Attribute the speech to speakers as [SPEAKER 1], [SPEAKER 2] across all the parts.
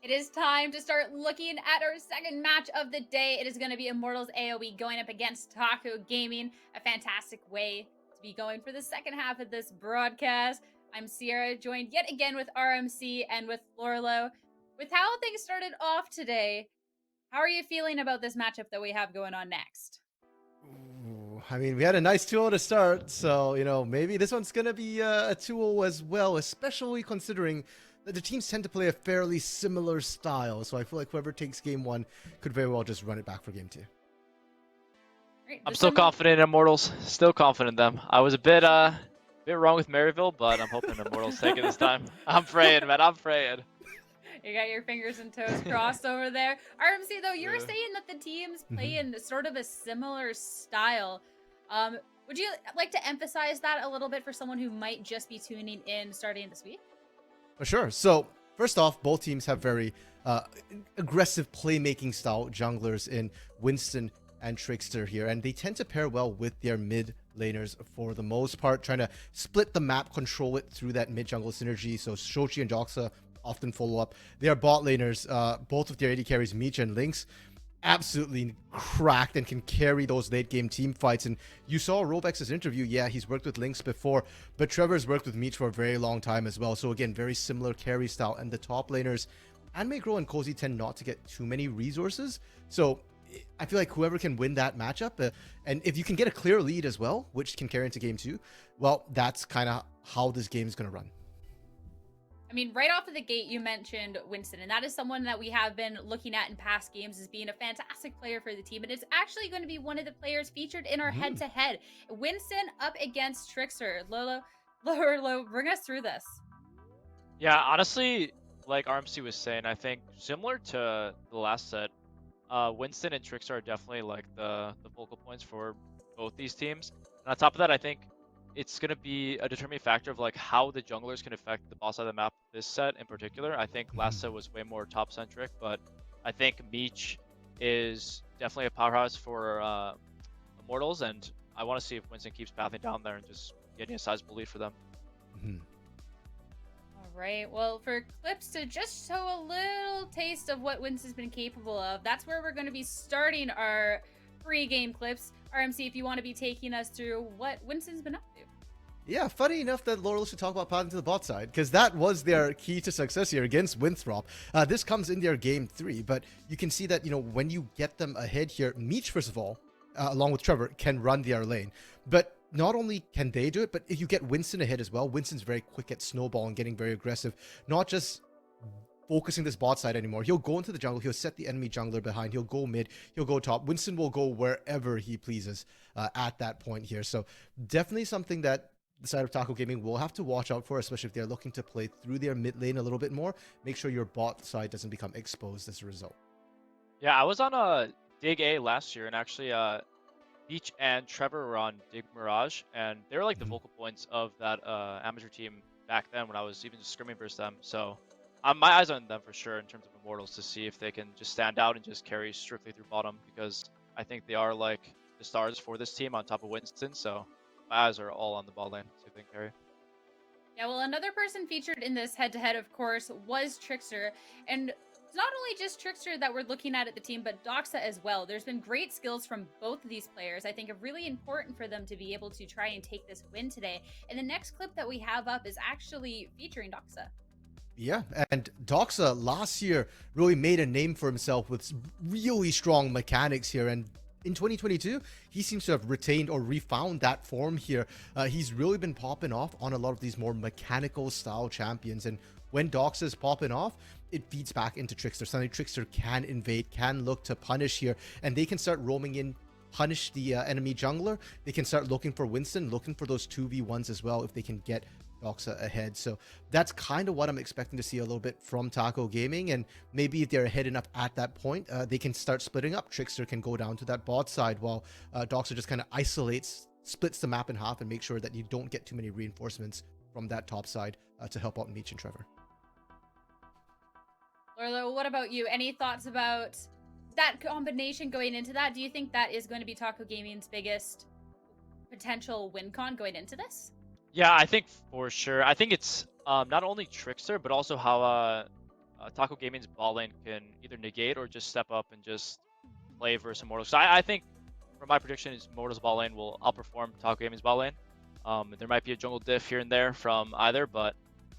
[SPEAKER 1] It is time to start looking at our second match of the day. It is going to be Immortals AOE going up against Taco Gaming. A fantastic way to be going for the second half of this broadcast. I'm Sierra, joined yet again with RMC and with Lorlo. With how things started off today, how are you feeling about this matchup that we have going on next?
[SPEAKER 2] Ooh, I mean, we had a nice 2-0 to start, so, maybe this one's going to be a 2-0 as well, especially considering that the teams tend to play a fairly similar style. So I feel like whoever takes game one could very well just run it back for game two.
[SPEAKER 1] Right,
[SPEAKER 3] I'm still confident in Immortals. Still confident in them. I was a bit wrong with Maryville, but I'm hoping Immortals take it this time. I'm praying, man. I'm praying.
[SPEAKER 1] You got your fingers and toes crossed over there. RMC, though, you were
[SPEAKER 3] Yeah.
[SPEAKER 1] saying that the teams play in sort of a similar style. Would you like to emphasize that a little bit for someone who might just be tuning in starting this week?
[SPEAKER 2] For sure. So, first off, both teams have very aggressive playmaking style junglers in Winston and Trickster here, and they tend to pair well with their mid laners for the most part, trying to split the map, control it through that mid jungle synergy. So Shochi and Doxa often follow up. Their bot laners, both of their AD carries, Meech and Lynx, absolutely cracked and can carry those late game team fights. And you saw Robex's interview. Yeah, he's worked with Lynx before, but Trevor's worked with Meech for a very long time as well. So again, very similar carry style. And the top laners, Anime and Cozy, tend not to get too many resources. So I feel like whoever can win that matchup, and if you can get a clear lead as well, which can carry into game two, well, that's kind of how this game is going to run.
[SPEAKER 1] I mean, right off of the gate, you mentioned Winston, and that is someone that we have been looking at in past games as being a fantastic player for the team. And it's actually going to be one of the players featured in our head-to-head. Winston up against Trickster. Lolo, bring us through this.
[SPEAKER 3] Yeah, honestly, like RMC was saying, I think similar to the last set, Winston and Trickster are definitely like the focal points for both these teams. And on top of that, I think it's going to be a determining factor of like how the junglers can affect the boss side of the map this set in particular. I think last set was way more top centric, but I think Meech is definitely a powerhouse for Immortals, and I want to see if Winston keeps pathing down there and just getting a sizable lead for them.
[SPEAKER 1] All right. Well, for clips to just show a little taste of what Winston's been capable of, that's where we're going to be starting our pre-game clips. RMC, if you want to be taking us through what Winston's been up to.
[SPEAKER 2] Yeah, funny enough that Laurel should talk about pathing to the bot side, because that was their key to success here against Winthrop. This comes in their game 3, but you can see that, when you get them ahead here, Meech, first of all, along with Trevor, can run their lane. But not only can they do it, but if you get Winston ahead as well, Winston's very quick at snowball and getting very aggressive, not just focusing this bot side anymore. He'll go into the jungle, he'll set the enemy jungler behind, he'll go mid, he'll go top. Winston will go wherever he pleases at that point here. So definitely something that the side of Taco Gaming will have to watch out for, especially if they're looking to play through their mid lane a little bit more. Make sure your bot side doesn't become exposed as a result.
[SPEAKER 3] Yeah, I was on a Dig A last year, and actually Beach and Trevor were on Dig Mirage, and they were like the focal points of that amateur team back then when I was even just scrimming versus them. So my eyes on them for sure in terms of Immortals to see if they can just stand out and just carry strictly through bottom, because I think they are like the stars for this team on top of Winston. So my eyes are all on the ball lane, see if they can carry.
[SPEAKER 1] Yeah, well, another person featured in this head-to-head, of course, was Trickster. And it's not only just Trickster that we're looking at the team, but Doxa as well. There's been great skills from both of these players. I think are really important for them to be able to try and take this win today. And the next clip that we have up is actually featuring Doxa.
[SPEAKER 2] Yeah, and Doxa last year really made a name for himself with really strong mechanics here, and in 2022, he seems to have retained or refound that form here. He's really been popping off on a lot of these more mechanical style champions, and when Doxa is popping off, it feeds back into Trickster. Suddenly Trickster can invade, can look to punish here, and they can start roaming in, punish the enemy jungler. They can start looking for Winston, looking for those 2v1s as well if they can get Doxa ahead. So that's kind of what I'm expecting to see a little bit from Taco Gaming, and maybe if they're ahead enough at that point, they can start splitting up. Trickster can go down to that bot side while Doxa just kind of splits the map in half and make sure that you don't get too many reinforcements from that top side to help out Meech and Trevor.
[SPEAKER 1] Lorlo, what about you? Any thoughts about that combination going into that? Do you think that is going to be Taco Gaming's biggest potential win con going into this?
[SPEAKER 3] Yeah, I think for sure. I think it's not only Trickster, but also how Taco Gaming's bot lane can either negate or just step up and just play versus Immortals. So I think, for my prediction, is Immortals bot lane will outperform Taco Gaming's bot lane. There might be a jungle diff here and there from either, but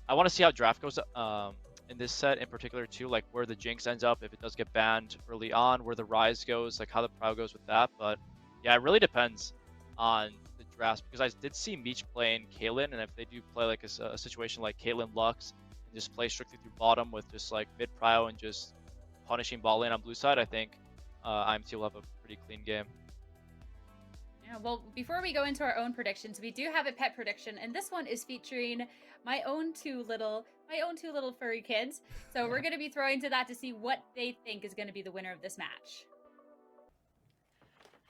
[SPEAKER 3] I want to see how draft goes in this set in particular too, like where the Jinx ends up, if it does get banned early on, where the Rise goes, like how the Prow goes with that. But yeah, it really depends on the drafts, because I did see Meech playing Caitlyn, and if they do play like a situation like Caitlyn Lux, and just play strictly through bottom with just like mid Prow and just punishing bot lane on blue side, I think IMT will have a pretty clean game.
[SPEAKER 1] Yeah, well, before we go into our own predictions, we do have a pet prediction, and this one is featuring my own two little furry kids. So we're going to be throwing to that to see what they think is going to be the winner of this match.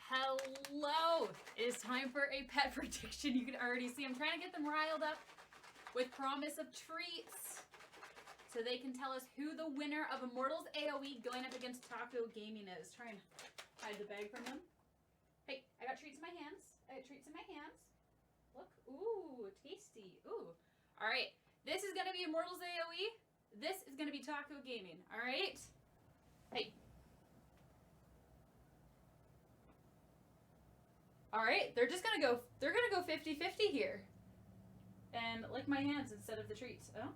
[SPEAKER 1] Hello! It is time for a pet prediction. You can already see I'm trying to get them riled up with promise of treats, so they can tell us who the winner of Immortals AOE going up against Taco Gaming is. Try and hide the bag from them. Hey, I got treats in my hands. Look. Ooh, tasty. Ooh. All right. This is going to be Immortals AOE. This is going to be Taco Gaming. All right. Hey. All right. They're just going to go 50-50 here. And lick my hands instead of the treats. Oh.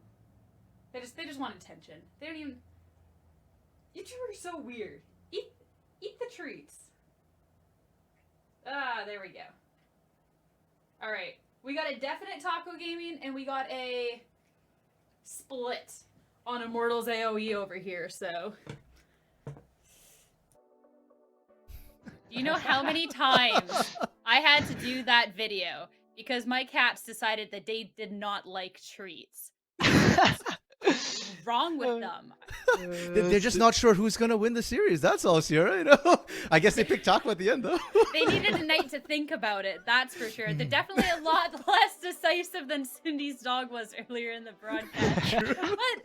[SPEAKER 1] They just want attention. They don't even. You two are so weird. Eat the treats. Ah, there we go. All right. We got a definite Taco Gaming, and we got a split on Immortals AOE over here, so. Do you know how many times I had to do that video because my cats decided that they did not like treats? What's wrong with them?
[SPEAKER 2] They're just not sure who's gonna win the series. That's all, Sierra. You know, I guess they picked Taco at the end, though.
[SPEAKER 1] They needed a night to think about it. That's for sure. They're definitely a lot less decisive than Cindy's dog was earlier in the broadcast. But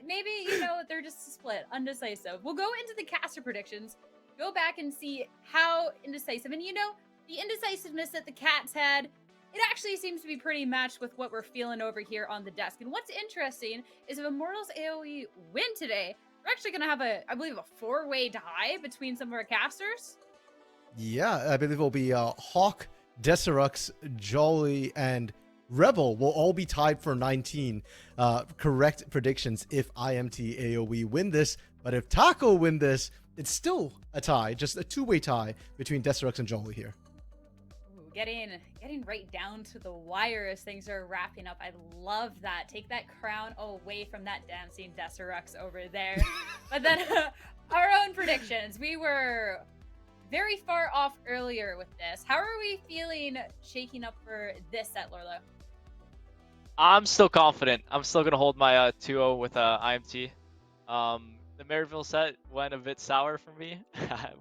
[SPEAKER 1] maybe they're just split, undecisive. We'll go into the caster predictions. Go back and see how indecisive, and the indecisiveness that the cats had. It actually seems to be pretty matched with what we're feeling over here on the desk. And what's interesting is if Immortals AOE win today, we're actually going to have I believe, a 4-way tie between some of our casters.
[SPEAKER 2] Yeah, I believe it'll be Hawk, Deserux, Jolly, and Rebel will all be tied for 19 correct predictions if IMT AOE win this. But if Taco win this, it's still a tie, just a 2-way tie between Deserux and Jolly here.
[SPEAKER 1] Getting right down to the wire as things are wrapping up. I love that. Take that crown away from that dancing Deserux over there. But then our own predictions. We were very far off earlier with this. How are we feeling shaking up for this set, Lorlo?
[SPEAKER 3] I'm still confident. I'm still going to hold my 2-0 with IMT. The Maryville set went a bit sour for me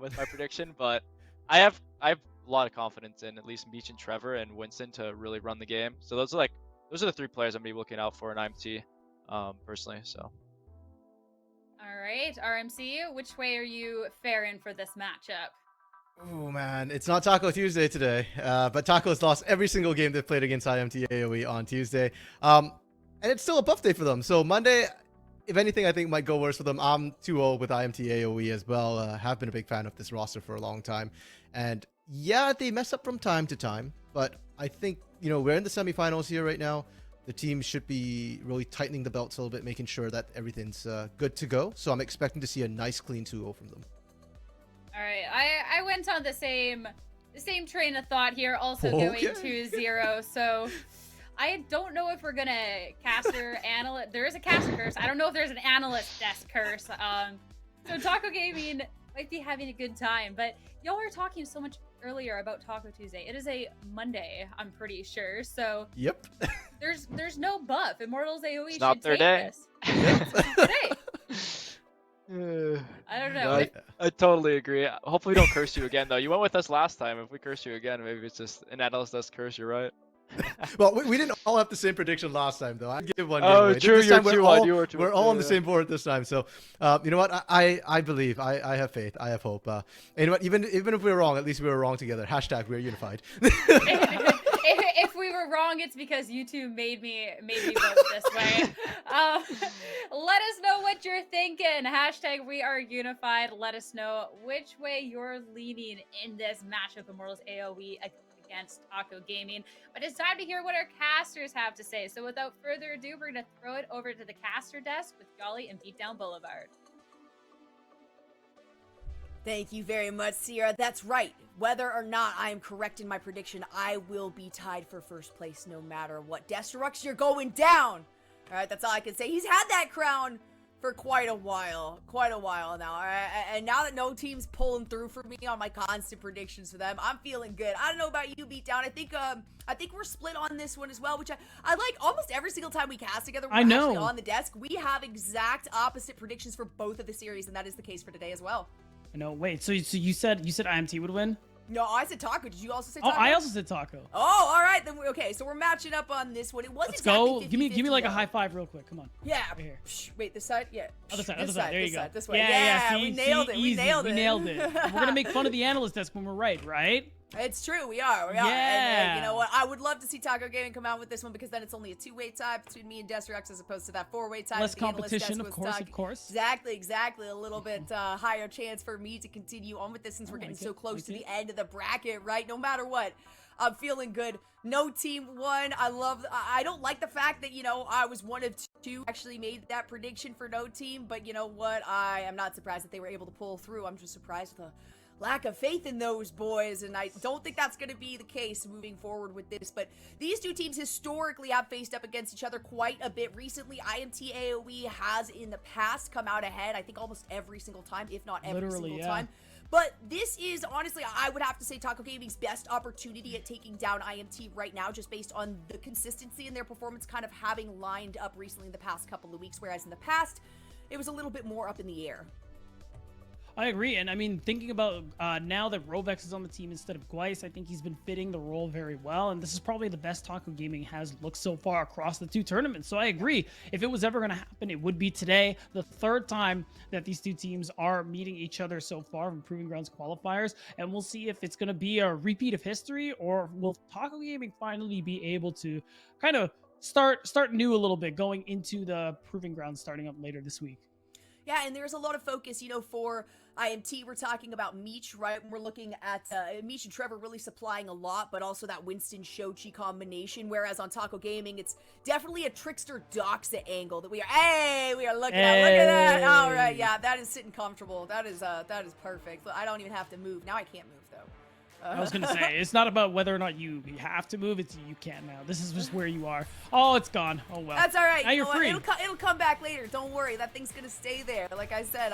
[SPEAKER 3] with my prediction, but I have a lot of confidence in at least Meech and Trevor and Winston to really run the game. So those are the 3 players I'm gonna be looking out for in IMT, personally. So.
[SPEAKER 1] All right, RMC, which way are you faring for this matchup?
[SPEAKER 2] Oh man, it's not Taco Tuesday today, but Taco's lost every single game they've played against IMT AOE on Tuesday, and it's still a buff day for them. So Monday, if anything, I think might go worse for them. I'm 2-0 with IMT AOE as well. Have been a big fan of this roster for a long time, and yeah, they mess up from time to time, but I think, we're in the semifinals here right now. The team should be really tightening the belts a little bit, making sure that everything's good to go. So I'm expecting to see a nice clean 2-0 from them.
[SPEAKER 1] All right, I went on the same train of thought here, also going 2-0. So I don't know if we're gonna caster analyst. There is a caster curse. I don't know if there's an analyst desk curse. So Taco Gaming might be having a good time, but y'all were talking so much earlier about Taco Tuesday. It is a Monday, I'm pretty sure. So
[SPEAKER 2] yep.
[SPEAKER 1] There's no buff. Immortals AOE
[SPEAKER 3] it's not their day.
[SPEAKER 1] I don't know.
[SPEAKER 3] I totally agree. Hopefully we don't curse you again, though. You went with us last time. If we curse you again, maybe it's just an analyst does curse you, right?
[SPEAKER 2] Well, we didn't all have the same prediction last time, though. I give one.
[SPEAKER 3] Oh, true.
[SPEAKER 2] This time we're all on
[SPEAKER 3] yeah.
[SPEAKER 2] the same board this time. So, you know what? I believe. I have faith. I have hope. And you know what? Even if we were wrong, at least we were wrong together. # we're unified.
[SPEAKER 1] If we were wrong, it's because you two made me vote this way. Let us know what what you're thinking. Hashtag we are unified. Let us know which way you're leaning in this matchup, Immortals AOE against Taco Gaming. But it's time to hear what our casters have to say. So without further ado, we're going to throw it over to the caster desk with Jolly and Beatdown Boulevard.
[SPEAKER 4] Thank you very much, Sierra. That's right. Whether or not I am correct in my prediction, I will be tied for first place no matter what. Destructs, you're going down! Alright, that's all I can say. He's had that crown for quite a while now, alright? And now that no team's pulling through for me on my constant predictions for them, I'm feeling good. I don't know about you, Beatdown. I think we're split on this one as well, which I like. Almost every single time we cast together, we're actually on the desk. We have exact opposite predictions for both of the series, and that is the case for today as well.
[SPEAKER 5] I know. Wait, so you said IMT would win?
[SPEAKER 4] No, I said Taco. Did you also say Taco?
[SPEAKER 5] Oh, I also said Taco.
[SPEAKER 4] Oh, all right. Then okay, so we're matching up on this one. It was
[SPEAKER 5] Let's
[SPEAKER 4] exactly
[SPEAKER 5] go.
[SPEAKER 4] 50,
[SPEAKER 5] Give me like a high five real quick. Come on.
[SPEAKER 4] Yeah.
[SPEAKER 5] Right here.
[SPEAKER 4] Wait, this side? Yeah.
[SPEAKER 5] Other side.
[SPEAKER 4] This
[SPEAKER 5] Other side. There you go.
[SPEAKER 4] This way.
[SPEAKER 5] Yeah.
[SPEAKER 4] We nailed it.
[SPEAKER 5] Easy.
[SPEAKER 4] We nailed it.
[SPEAKER 5] We nailed it. We're gonna make fun of the analyst desk when we're right?
[SPEAKER 4] It's true. We are.
[SPEAKER 5] Yeah.
[SPEAKER 4] And you know what? I would love to see Taco Gaming come out with this one because then it's only a two-way tie between me and Destructs as opposed to that four-way tie.
[SPEAKER 5] Less competition, of course.
[SPEAKER 4] Exactly. A little bit higher chance for me to continue on with this since we're getting so close to the end of the bracket, right? No matter what, I'm feeling good. No team won. I don't like the fact that, I was one of two actually made that prediction for no team, but you know what? I am not surprised that they were able to pull through. I'm just surprised with the lack of faith in those boys, and I don't think that's going to be the case moving forward with this. But these two teams historically have faced up against each other quite a bit recently. IMT AOE has in the past come out ahead, I think almost every single time, if not every single time. But this is, honestly, I would have to say Taco Gaming's best opportunity at taking down IMT right now, just based on the consistency in their performance kind of having lined up recently in the past couple of weeks, whereas in the past, it was a little bit more up in the air.
[SPEAKER 5] I agree, and I mean, thinking about now that Rovex is on the team instead of Gweiss, I think he's been fitting the role very well, and this is probably the best Taco Gaming has looked so far across the two tournaments. So I agree, if it was ever going to happen, it would be today, the third time that these two teams are meeting each other so far in Proving Grounds qualifiers, and we'll see if it's going to be a repeat of history, or will Taco Gaming finally be able to kind of start new a little bit going into the Proving Grounds starting up later this week.
[SPEAKER 4] Yeah, and there's a lot of focus, for IMT. We're talking about Meech, right? We're looking at Meech and Trevor really supplying a lot, but also that Winston-Shochi combination, whereas on Taco Gaming, it's definitely a Trickster-Doxa angle that we are looking at. Look at that. All right, yeah, that is sitting comfortable. That is perfect. I don't even have to move. Now I can't move, though.
[SPEAKER 5] I was going to say, it's not about whether or not you have to move. It's you can now. This is just where you are. Oh, it's gone. Oh, well.
[SPEAKER 4] That's all right.
[SPEAKER 5] Now you're free.
[SPEAKER 4] It'll come back later. Don't worry. That thing's going to stay there. Like I said,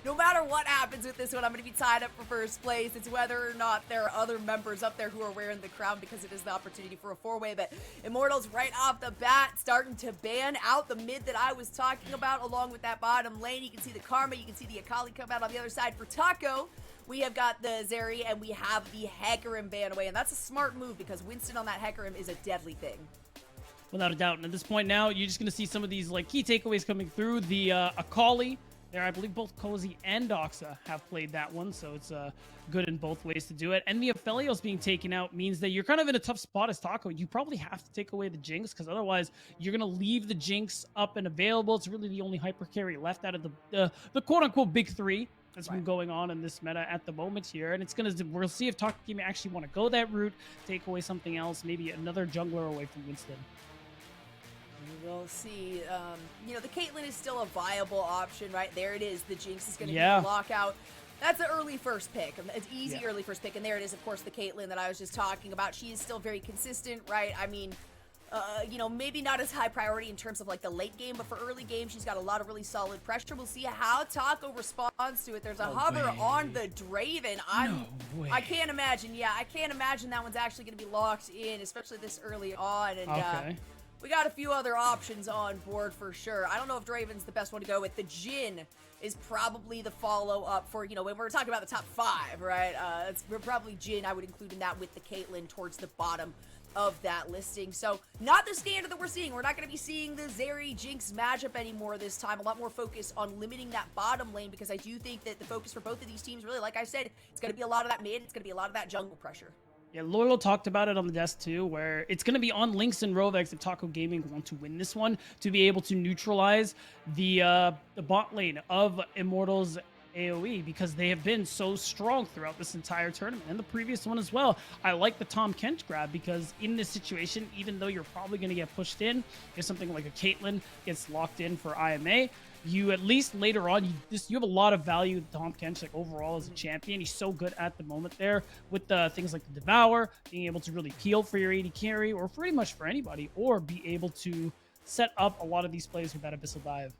[SPEAKER 4] no matter what happens with this one, I'm going to be tied up for first place. It's whether or not there are other members up there who are wearing the crown because it is the opportunity for a four-way. But Immortals right off the bat starting to ban out the mid that I was talking about along with that bottom lane. You can see the Karma. You can see the Akali come out on the other side for Taco. We have got the Zeri, and we have the Hecarim ban away, and that's a smart move because Winston on that Hecarim is a deadly thing.
[SPEAKER 5] Without a doubt. And at this point now, you're just going to see some of these key takeaways coming through. The Akali there, I believe both Cozy and Doxa have played that one, so it's good in both ways to do it. And the Aphelios being taken out means that you're kind of in a tough spot as Taco. You probably have to take away the Jinx, because otherwise you're going to leave the Jinx up and available. It's really the only hyper carry left out of the quote-unquote big three that's been going on in this meta at the moment here, and we'll see if Taco Gaming actually want to go that route, take away something else, maybe another jungler away from Winston.
[SPEAKER 4] We'll see. The Caitlyn is still a viable option, right? There it is. The Jinx is going to be the lockout. That's an early first pick. It's easy early first pick, and there it is, of course, the Caitlyn that I was just talking about. She is still very consistent, right? I mean, maybe not as high priority in terms of the late game, but for early game, she's got a lot of really solid pressure. We'll see how Taco responds to it. There's a hover on the Draven. I can't imagine. Yeah, I can't imagine that one's actually going to be locked in, especially this early on. And we got a few other options on board for sure. I don't know if Draven's the best one to go with. The Jhin is probably the follow-up for, when we're talking about the top 5, right? It's probably Jhin. I would include in that with the Caitlyn towards the bottom of that listing. So not the standard that we're seeing. We're not going to be seeing the Zeri Jinx matchup anymore this time. A lot more focus on limiting that bottom lane, because I do think that the focus for both of these teams, really, like I said, it's going to be a lot of that mid. It's going to be a lot of that jungle pressure.
[SPEAKER 5] Yeah, Lolo talked about it on the desk too, where it's going to be on Lynx and Rovex if Taco Gaming want to win this one to be able to neutralize the bot lane of Immortals AOE, because they have been so strong throughout this entire tournament and the previous one as well. I like the Tom Kent grab because in this situation, even though you're probably going to get pushed in, if something like a Caitlyn gets locked in for IMA, you at least later on, you have a lot of value with Tom Kench, like overall as a champion. He's so good at the moment there with things like the Devour, being able to really peel for your AD carry or pretty much for anybody, or be able to set up a lot of these plays with that Abyssal Dive.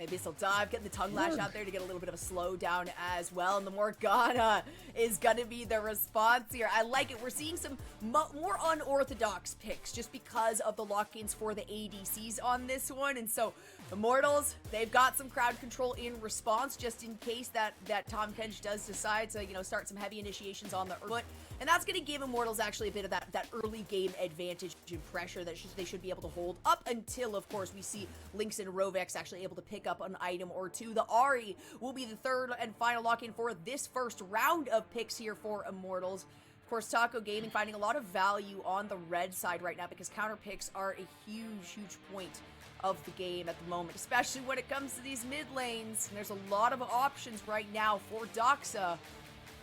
[SPEAKER 4] Abyssal Dive, getting the tongue lash out there to get a little bit of a slowdown as well. And the Morgana is going to be the response here. I like it. We're seeing some more unorthodox picks just because of the lock-ins for the ADCs on this one. And so Immortals, they've got some crowd control in response just in case that Tom Kench does decide to, start some heavy initiations on the foot. And that's going to give Immortals actually a bit of that early game advantage and pressure that they should be able to hold up until, of course, we see Lynx and Rovex actually able to pick up an item or two. The Ahri will be the third and final lock-in for this first round of picks here for Immortals. Of course, Taco Gaming finding a lot of value on the red side right now because counter picks are a huge point of the game at the moment, especially when it comes to these mid lanes. And there's a lot of options right now for Doxa.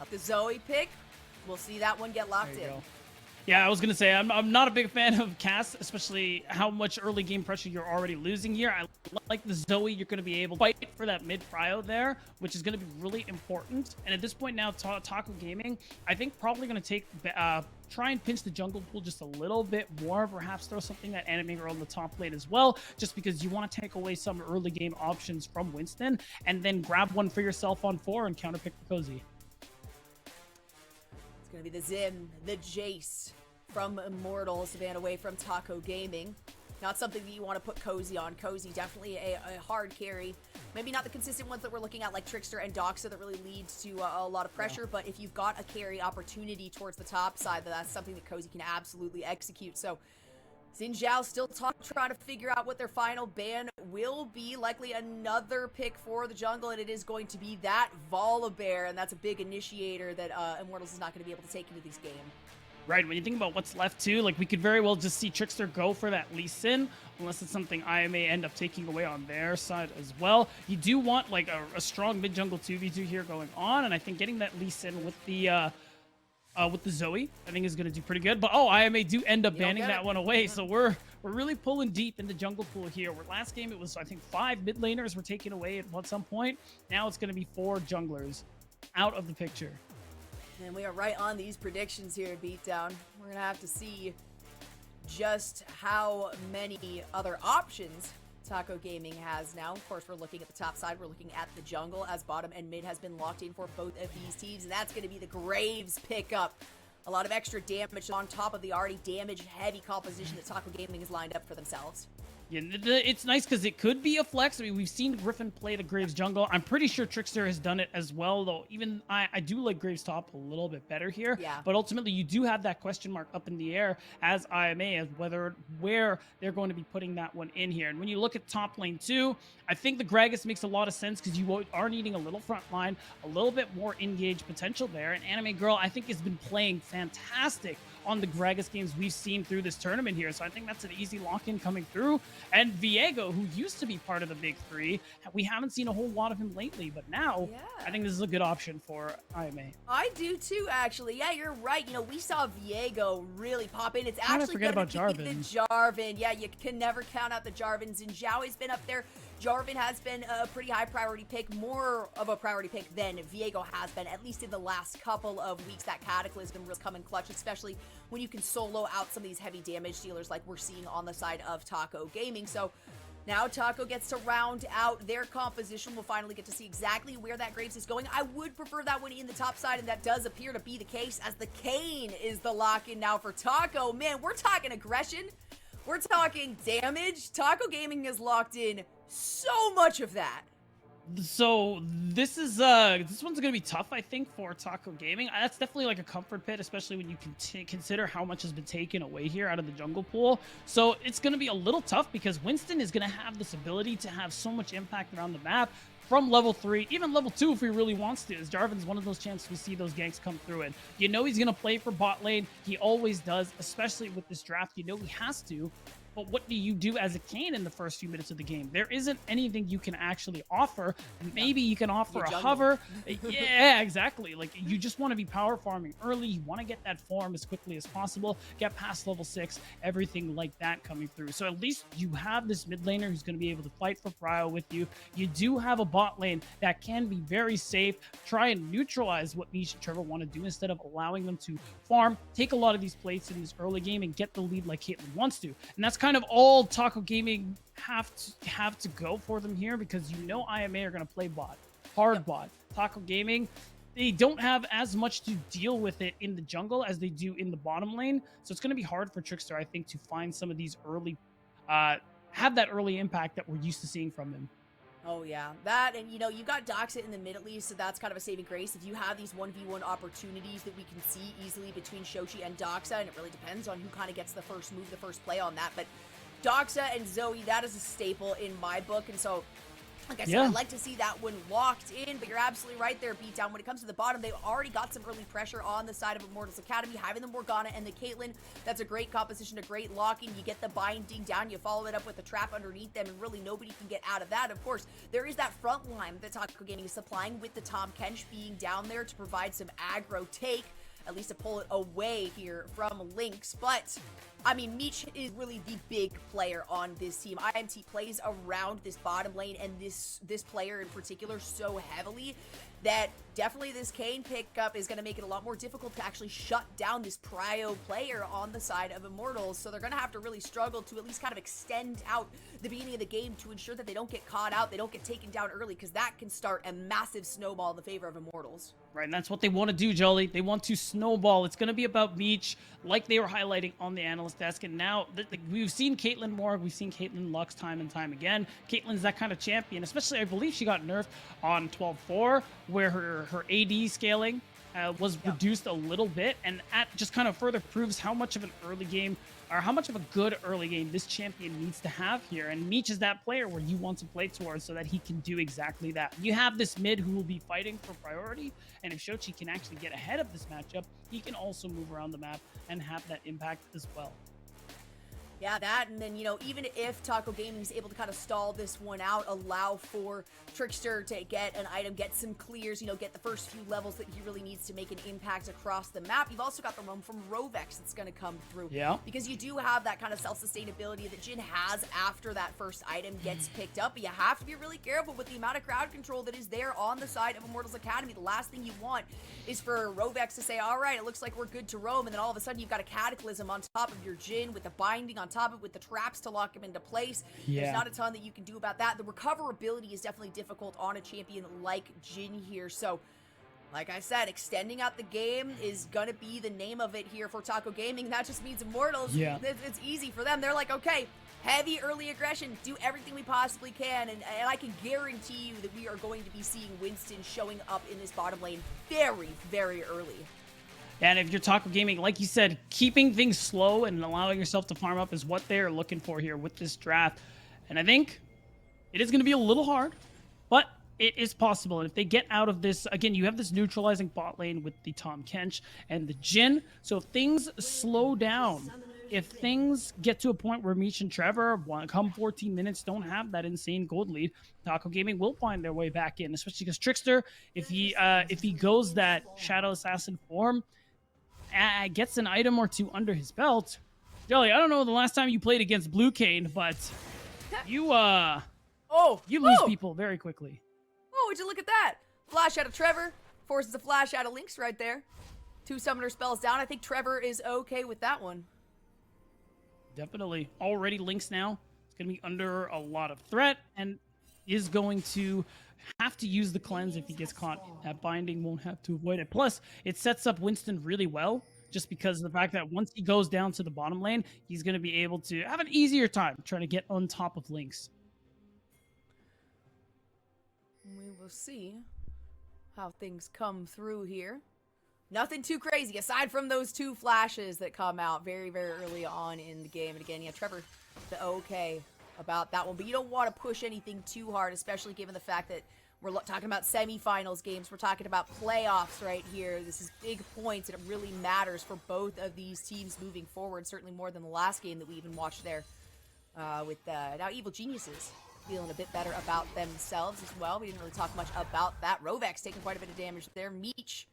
[SPEAKER 4] The Zoe pick, we'll see that one get locked in.
[SPEAKER 5] Yeah, I was going to say, I'm not a big fan of Cass, especially how much early game pressure you're already losing here. I like the Zoe. You're going to be able to fight for that mid prio there, which is going to be really important. And at this point now, Taco Gaming, I think probably going to take try and pinch the jungle pool just a little bit more, perhaps throw something that Anime Girl on the top lane as well, just because you want to take away some early game options from Winston, and then grab one for yourself on 4 and counterpick for Cozy.
[SPEAKER 4] Gonna be the Zim, the Jace from Immortals, Savannah away from Taco Gaming. Not something that you want to put Cozy on. Cozy, definitely a hard carry. Maybe not the consistent ones that we're looking at like Trickster and Doxa that really leads to a lot of pressure, but if you've got a carry opportunity towards the top side, that's something that Cozy can absolutely execute. So Xin Zhao still trying to figure out what their final ban will be. Likely another pick for the jungle, and it is going to be that Volibear, and that's a big initiator that Immortals is not going to be able to take into this game.
[SPEAKER 5] Right, when you think about what's left too, like we could very well just see Trickster go for that Lee Sin, unless it's something I may end up taking away on their side as well. You do want like a strong mid-jungle 2v2 here going on, and I think getting that Lee Sin with the Zoe, I think is going to do pretty good. But IMA do end up banning that one away, so we're really pulling deep in the jungle pool here. Where last game it was, I think, 5 mid laners were taken away at some point. Now it's going to be 4 junglers out of the picture.
[SPEAKER 4] And we are right on these predictions here at Beatdown. We're going to have to see just how many other options Taco Gaming has now. Of course, we're looking at the top side. We're looking at the jungle as bottom and mid has been locked in for both of these teams. And that's going to be the Graves pickup. A lot of extra damage on top of the already damage-heavy composition that Taco Gaming has lined up for themselves.
[SPEAKER 5] Yeah, it's nice because it could be a flex. I mean, we've seen Griffin play the Graves jungle. I'm pretty sure Trickster has done it as well, though. Even I do like Graves top a little bit better here.
[SPEAKER 4] Yeah.
[SPEAKER 5] But ultimately, you do have that question mark up in the air as IMA, as where they're going to be putting that one in here. And when you look at top lane too, I think the Gragas makes a lot of sense because you are needing a little front line, a little bit more engaged potential there. And Anime Girl, I think, has been playing fantastic on the Gragas games we've seen through this tournament here. So I think that's an easy lock-in coming through. And Viego, who used to be part of the big 3, we haven't seen a whole lot of him lately, but now I think this is a good option for IMA.
[SPEAKER 4] I do too, actually. Yeah, you're right. We saw Viego really pop in. It's actually
[SPEAKER 5] forget about Jarvan.
[SPEAKER 4] The Jarvan. Yeah, you can never count out the Jarvans. And Zhao has been up there. Jarvan has been a pretty high priority pick, more of a priority pick than Viego has been, at least in the last couple of weeks. That Cataclysm will come in clutch, especially when you can solo out some of these heavy damage dealers like we're seeing on the side of Taco Gaming. So now Taco gets to round out their composition. We'll finally get to see exactly where that Graves is going. I would prefer that one in the top side, and that does appear to be the case as the Kayn is the lock-in now for Taco. Man, we're talking aggression. We're talking damage. Taco Gaming has locked in so much of that.
[SPEAKER 5] So this one's gonna be tough, I think, for Taco Gaming. That's definitely like a comfort pit, especially when you consider how much has been taken away here out of the jungle pool. So it's gonna be a little tough because Winston is gonna have this ability to have so much impact around the map from level 3, even level 2 if he really wants to. As Jarvan's one of those chances we see those ganks come through it. You know he's gonna play for bot lane. He always does, especially with this draft. You know he has to. But what do you do as a Kayn in the first few minutes of the game? There isn't anything you can actually offer. Maybe you can offer a hover. Yeah, exactly. Like, you just want to be power farming early. You want to get that form as quickly as possible, get past level 6, everything like that coming through. So at least you have this mid laner who's going to be able to fight for prio with you. You do have a bot lane that can be very safe. Try and neutralize what Mish and Trevor want to do instead of allowing them to farm, take a lot of these plates in this early game and get the lead like Caitlyn wants to. And that's kind of all Taco Gaming have to go for them here, because you know IMA are going to play bot, hard bot. Taco Gaming, they don't have as much to deal with it in the jungle as they do in the bottom lane, so it's going to be hard for Trickster, I think, to find some of these early, have that early impact that we're used to seeing from him.
[SPEAKER 4] Oh yeah, that, and you know, you got Doxa in the mid at least, so that's kind of a saving grace. If you have these 1v1 opportunities that we can see easily between Shochi and Doxa, and it really depends on who kind of gets the first move, the first play on that, but Doxa and Zoe, that is a staple in my book, and so, like I said, I'd like to see that one locked in, but you're absolutely right there, Beatdown. When it comes to the bottom, they've already got some early pressure on the side of Immortals Academy, having the Morgana and the Caitlyn. That's a great composition, a great lock-in. You get the binding down, you follow it up with the trap underneath them, and really nobody can get out of that. Of course, there is that front line that Taco Gaming is supplying with the Tom Kench being down there to provide some aggro take, at least to pull it away here from Lynx, but I mean, Meech is really the big player on this team. IMT plays around this bottom lane and this player in particular so heavily that definitely this Kayn pickup is going to make it a lot more difficult to actually shut down this prio player on the side of Immortals. So they're going to have to really struggle to at least kind of extend out the beginning of the game to ensure that they don't get caught out, they don't get taken down early, because that can start a massive snowball in the favor of Immortals.
[SPEAKER 5] Right, and that's what they want to do, Jolly. They want to snowball. It's going to be about Meech, like they were highlighting on the analyst desk. And now we've seen Caitlyn more. We've seen Caitlyn Lux time and time again. Caitlyn's that kind of champion, especially I believe she got nerfed on 12-4, where her AD scaling was reduced a little bit. And that just kind of further proves how much of an early game, or how much of a good early game this champion needs to have here. And Meech is that player where you want to play towards so that he can do exactly that. You have this mid who will be fighting for priority, and if Shochi can actually get ahead of this matchup, he can also move around the map and have that impact as well.
[SPEAKER 4] Yeah, that, and then, you know, even if Taco Gaming is able to kind of stall this one out, allow for Trickster to get an item, get some clears, you know, get the first few levels that he really needs to make an impact across the map. You've also got the roam from Rovex that's going to come through. Yeah. Because you do have that kind of self-sustainability that Jhin has after that first item gets picked up, but you have to be really careful with the amount of crowd control that is there on the side of Immortals Academy. The last thing you want is for Rovex to say, all right, it looks like we're good to roam, and then all of a sudden you've got a Cataclysm on top of your Jhin with the binding on top of it, with the traps to lock him into place. There's not a ton that you can do about that. The recoverability is definitely difficult on a champion like Jhin here. So, like I said, extending out the game is gonna be the name of it here for Taco Gaming. That just means Immortals. Yeah. It's easy for them. They're like, okay, heavy early aggression, do everything we possibly can, and I can guarantee you that we are going to be seeing Winston showing up in this bottom lane very, very early.
[SPEAKER 5] And if you're Taco Gaming, like you said, keeping things slow and allowing yourself to farm up is what they're looking for here with this draft. And I think it is going to be a little hard, but it is possible. And if they get out of this, again, you have this neutralizing bot lane with the Tom Kench and the Jhin. So if things slow down, if things get to a point where Meech and Trevor, come 14 minutes, don't have that insane gold lead, Taco Gaming will find their way back in, especially because Trickster, if he goes that Shadow Assassin form, gets an item or two under his belt. Jelly, I don't know the last time you played against Blue Kayn, but you lose people very quickly.
[SPEAKER 4] Oh, would you look at that? Flash out of Trevor, forces a flash out of Lynx right there. 2 summoner spells down. I think Trevor is okay with that one.
[SPEAKER 5] Definitely. Already Lynx now. It's going to be under a lot of threat and is going to have to use the cleanse if he gets caught. That binding won't have to avoid it. Plus, it sets up Winston really well, just because of the fact that once he goes down to the bottom lane, he's going to be able to have an easier time trying to get on top of Lynx.
[SPEAKER 4] We will see how things come through here. Nothing too crazy, aside from those 2 flashes that come out very, very early on in the game. And again, yeah, Trevor, the okay about that one. But you don't want to push anything too hard, especially given the fact that we're talking about semifinals games. We're talking about playoffs right here. This is big points, and it really matters for both of these teams moving forward, certainly more than the last game that we even watched there with now Evil Geniuses feeling a bit better about themselves as well. We didn't really talk much about that. Rovex taking quite a bit of damage there. Meech,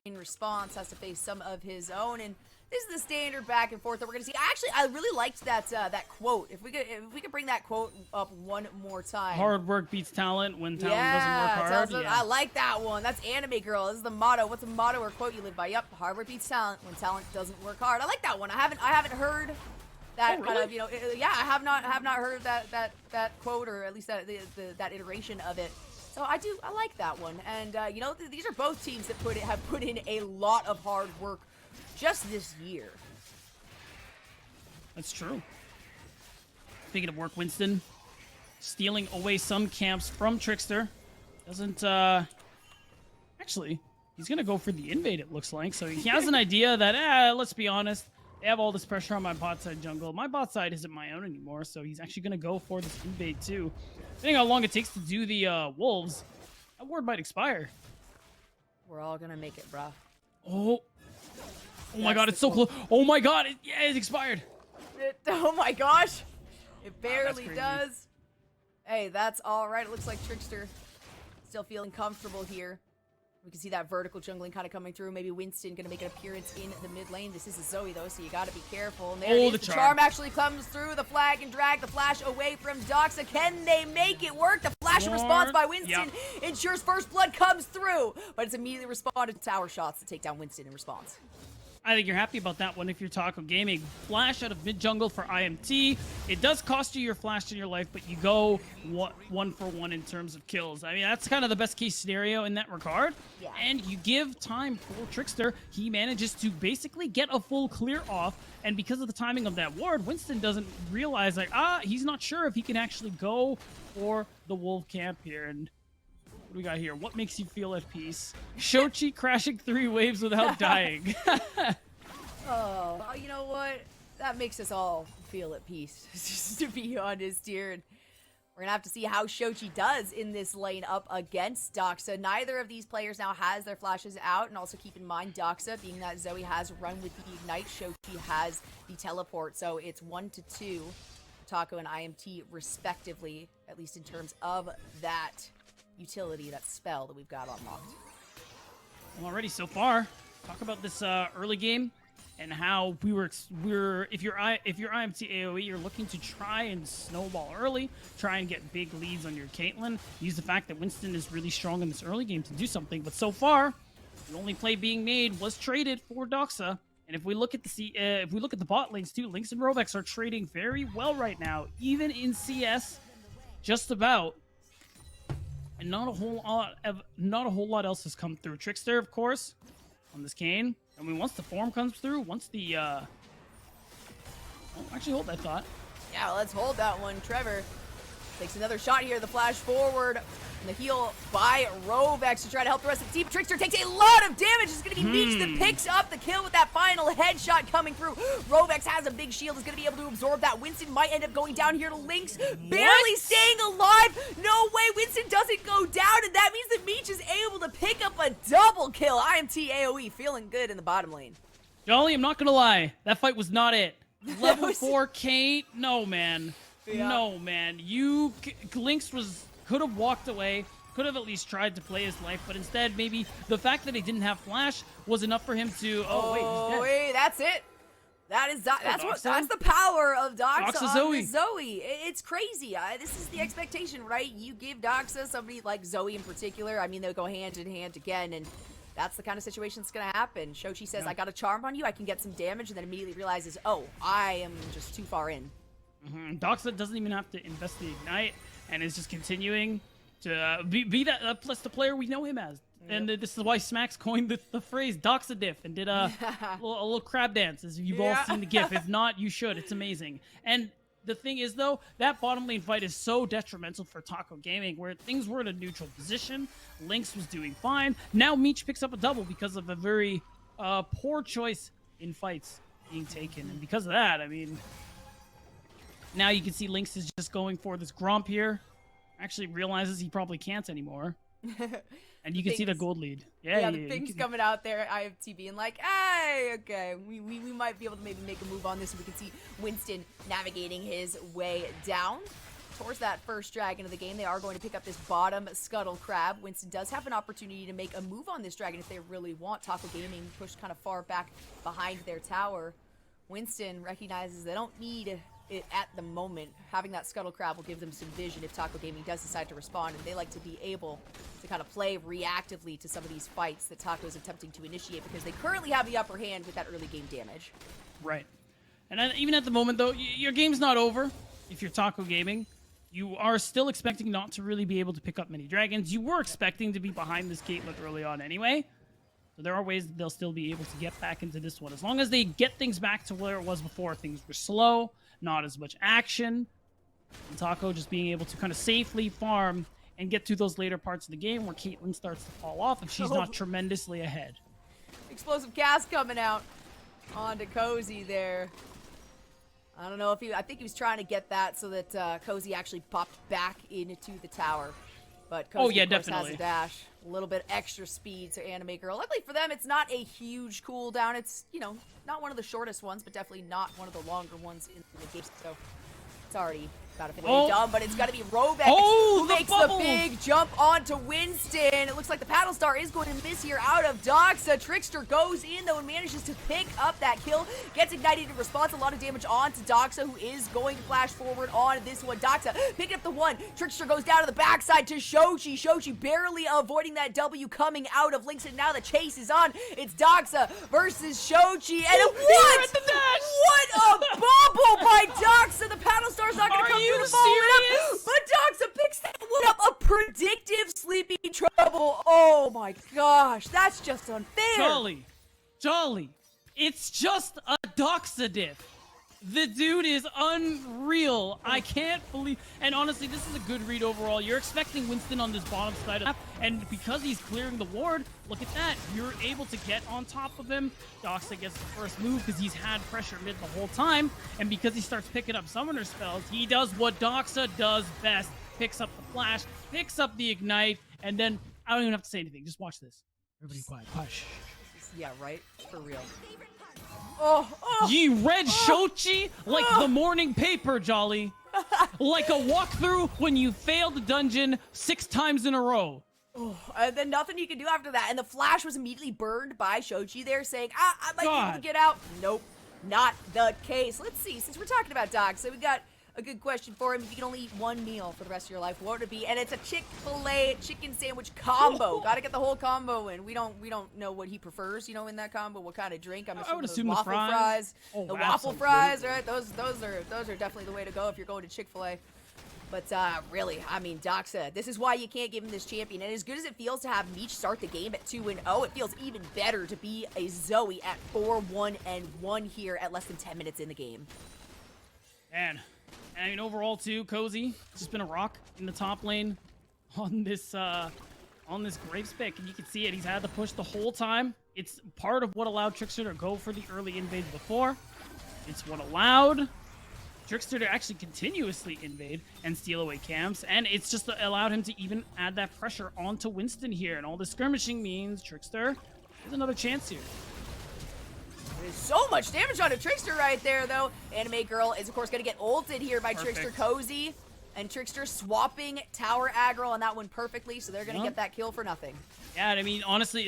[SPEAKER 4] in response, has to face some of his own, and this is the standard back and forth that we're gonna see. Actually, I really liked that that quote. If we could bring that quote up one more time.
[SPEAKER 5] Hard work beats talent when talent doesn't work hard.
[SPEAKER 4] Yeah, I like that one. That's Anime Girl. This is the motto. What's a motto or quote you live by? Yep, hard work beats talent when talent doesn't work hard. I like that one. I haven't heard that kind of, yeah, I have not heard that quote, or at least that iteration of it. So I like that one. And these are both teams that have put in a lot of hard work just this year.
[SPEAKER 5] That's true. Speaking of work, Winston stealing away some camps from Trickster. Doesn't actually, he's gonna go for the invade, it looks like. So he has an idea that let's be honest, they have all this pressure on my bot side jungle. My bot side isn't my own anymore, so he's actually gonna go for this invade too. Depending on how long it takes to do the wolves, that ward might expire.
[SPEAKER 4] We're all gonna make it, bruh.
[SPEAKER 5] Oh my god, it's so close. Oh my god, it expired.
[SPEAKER 4] Oh my gosh. It barely
[SPEAKER 5] crazy.
[SPEAKER 4] does. Hey, that's all right. It looks like Trickster still feeling comfortable here. We can see that vertical jungling kind of coming through. Maybe Winston going to make an appearance in the mid lane. This is a Zoe, though, so you got to be careful. And there it is. The charm actually comes through. The flag and drag the flash away from Doxa. Can they make it work? The flash response by Winston ensures first blood comes through. But it's immediately responded to tower shots to take down Winston in response.
[SPEAKER 5] I think you're happy about that one if you're Taco Gaming. Flash out of mid jungle for IMT. It does cost you your flash in your life, but you go 1-for-1 in terms of kills. I mean, that's kind of the best case scenario in that regard.
[SPEAKER 4] Yeah.
[SPEAKER 5] And you give time for Trickster. He manages to basically get a full clear off. And because of the timing of that ward, Winston doesn't realize, like, he's not sure if he can actually go for the wolf camp here. And what do we got here? What makes you feel at peace? Shochi crashing 3 waves without dying.
[SPEAKER 4] Oh, you know what? That makes us all feel at peace, just to be honest here. And we're going to have to see how Shochi does in this lane up against Doxa. Neither of these players now has their flashes out. And also keep in mind, Doxa, being that Zoe has run with the Ignite, Shochi has the Teleport. So it's 1-2, Taco and IMT respectively, at least in terms of that utility, that spell that we've got unlocked.
[SPEAKER 5] Well, already so far, talk about this early game and how if you're IMT AOE, you're looking to try and snowball early, try and get big leads on your Caitlyn. Use the fact that Winston is really strong in this early game to do something. But so far, the only play being made was traded for Doxa. And if we look at the bot lanes too, Lynx and Rovex are trading very well right now, even in CS, just about. And not a whole lot else has come through. Trickster, of course, on this Kayn. I mean, once the form comes through, once the actually hold that thought.
[SPEAKER 4] Yeah, let's hold that one. Trevor takes another shot here. The flash forward. And the heal by Rovex to try to help the rest of the team. Trickster takes a lot of damage. It's going to be Meech that picks up the kill with that final headshot coming through. Rovex has a big shield. Is going to be able to absorb that. Winston might end up going down here to Lynx. Barely staying alive. No way. Winston doesn't go down. And that means that Meech is able to pick up a double kill. IMT AOE feeling good in the bottom lane.
[SPEAKER 5] Jolly, I'm not going to lie. That fight was not it. Level 4 Kate. No, man. Yeah. No, man. Lynx could have walked away, could have at least tried to play his life, but instead, maybe the fact that he didn't have flash was enough for him to. Oh wait,
[SPEAKER 4] that's it. That's the power of Doxa
[SPEAKER 5] Zoe.
[SPEAKER 4] Zoe. It's crazy. This is the expectation, right? You give Doxa somebody like Zoe in particular. I mean, they'll go hand in hand again, and that's the kind of situation that's gonna happen. Shochi says, "I got a charm on you. I can get some damage," and then immediately realizes, "Oh, I am just too far in."
[SPEAKER 5] Doxa doesn't even have to invest the ignite, and is just continuing to be that plus the player we know him as. And this is why Smacks coined the phrase Doxa diff and did a little crab dance, as you've all seen the gif. If not, you should. It's amazing. And The thing is, though, that bottom lane fight is so detrimental for Taco Gaming, where things were in a neutral position. Lynx was doing fine. Now Meech picks up a double because of a very poor choice in fights being taken. And because of that, I mean, now you can see Lynx is just going for this Gromp here. Actually realizes he probably can't anymore. And you can see the gold lead.
[SPEAKER 4] Yeah, the thing's coming out there. IFT being like, hey, okay, we might be able to maybe make a move on this. And we can see Winston navigating his way down towards that first dragon of the game. They are going to pick up this bottom scuttle crab. Winston does have an opportunity to make a move on this dragon if they really want. Taco Gaming pushed kind of far back behind their tower. Winston recognizes they don't need it at the moment. Having that scuttle crab will give them some vision if Taco Gaming does decide to respond, and they like to be able to kind of play reactively to some of these fights that Taco is attempting to initiate because they currently have the upper hand with that early game damage.
[SPEAKER 5] Right. And even at the moment, though, your game's not over if you're Taco Gaming. You are still expecting not to really be able to pick up many dragons. You were expecting to be behind this Caitlyn early on anyway. So there are ways that they'll still be able to get back into this one. As long as they get things back to where it was before, things were slow, not as much action. And Taco just being able to kind of safely farm and get to those later parts of the game where Caitlyn starts to fall off if she's not tremendously ahead.
[SPEAKER 4] Explosive cast coming out onto Cozy there. I don't know if I think he was trying to get that so that Cozy actually popped back into the tower. But Cozy, of course, has a dash. A little bit extra speed to Anime Girl. Luckily for them, it's not a huge cooldown. It's, you know, not one of the shortest ones, but definitely not one of the longer ones in the game. So it's already about to finish done, but it's got to be Robex who makes the big jump onto Winston. It looks like the Paddle Star is going to miss here out of Doxa. Trickster goes in, though, and manages to pick up that kill. Gets ignited in response. A lot of damage onto Doxa, who is going to flash forward on this one. Doxa picking up the one. Trickster goes down to the backside to Shochi. Shochi barely avoiding that W coming out of Lynx, and now the chase is on. It's Doxa versus Shochi. And what a bubble by Doxa. The Paddle Star's not going to come through to follow it up. But Doxa picks that one up. A predictive sleepy trouble. Oh my gosh. That's just unfair.
[SPEAKER 5] Jolly. It's just a Doxa diff. The dude is unreal. I can't believe... And honestly, this is a good read overall. You're expecting Winston on this bottom side of the map, and because he's clearing the ward, look at that. You're able to get on top of him. Doxa gets the first move because he's had pressure mid the whole time, and because he starts picking up summoner spells, he does what Doxa does best. Picks up the flash, picks up the ignite, and then... I don't even have to say anything. Just watch this. Everybody quiet. Hush.
[SPEAKER 4] Yeah, right? For real.
[SPEAKER 5] Ye read Shochi like the morning paper, Jolly. Like a walkthrough when you failed the dungeon 6 times in a row.
[SPEAKER 4] Then nothing you can do after that. And the flash was immediately burned by Shochi there, saying, I might be able to get out. Nope, not the case. Let's see, since we're talking about dogs, so we got a good question for him. If you can only eat one meal for the rest of your life, what would it be? And it's a Chick-fil-A chicken sandwich combo. Gotta get the whole combo in. We don't know what he prefers, you know, in that combo. What kind of drink?
[SPEAKER 5] I would assume
[SPEAKER 4] waffle
[SPEAKER 5] the fries.
[SPEAKER 4] The waffle fries, right? Those are definitely the way to go if you're going to Chick-fil-A. But really, I mean, Doxa, this is why you can't give him this champion. And as good as it feels to have Meech start the game at 2-0, it feels even better to be a Zoe at 4-1-1 here at less than 10 minutes in the game.
[SPEAKER 5] Man. I mean, overall, too, Cozy, it's just been a rock in the top lane on this Graves pick, and you can see it. He's had to push the whole time. It's part of what allowed Trickster to go for the early invade before. It's what allowed Trickster to actually continuously invade and steal away camps, and it's just allowed him to even add that pressure onto Winston here, and all the skirmishing means Trickster has another chance here.
[SPEAKER 4] There's so much damage on a Trickster right there, though. Anime Girl is, of course, going to get ulted here by Trickster Cozy. And Trickster swapping tower aggro on that one perfectly, so they're going to get that kill for nothing.
[SPEAKER 5] Yeah, I mean, honestly,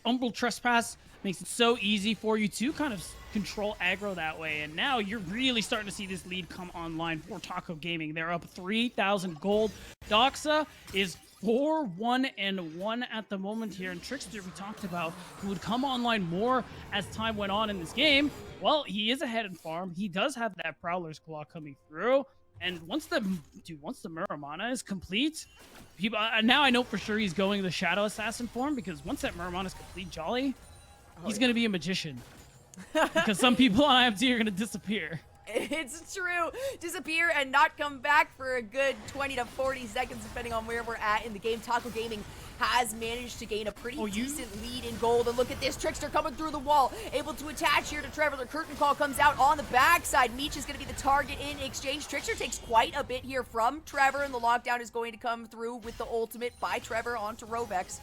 [SPEAKER 5] Umbral Trespass makes it so easy for you to kind of control aggro that way. And now you're really starting to see this lead come online for Taco Gaming. They're up 3,000 gold. Doxa is 4-1-1 at the moment here, and Trickster, we talked about, who would come online more as time went on in this game. Well, he is ahead in farm. He does have that Prowler's Claw coming through, and once the Muramana is complete, now I know for sure he's going the Shadow Assassin form, because once that Muramana is complete, Jolly, he's going to be a magician. Because some people on IMT are going to disappear.
[SPEAKER 4] It's true. Disappear and not come back for a good 20 to 40 seconds, depending on where we're at in the game. Taco Gaming has managed to gain a pretty decent lead in gold. And look at this, Trickster coming through the wall, able to attach here to Trevor. The curtain call comes out on the backside. Meech is going to be the target in exchange. Trickster takes quite a bit here from Trevor, and the lockdown is going to come through with the ultimate by Trevor onto Rovex,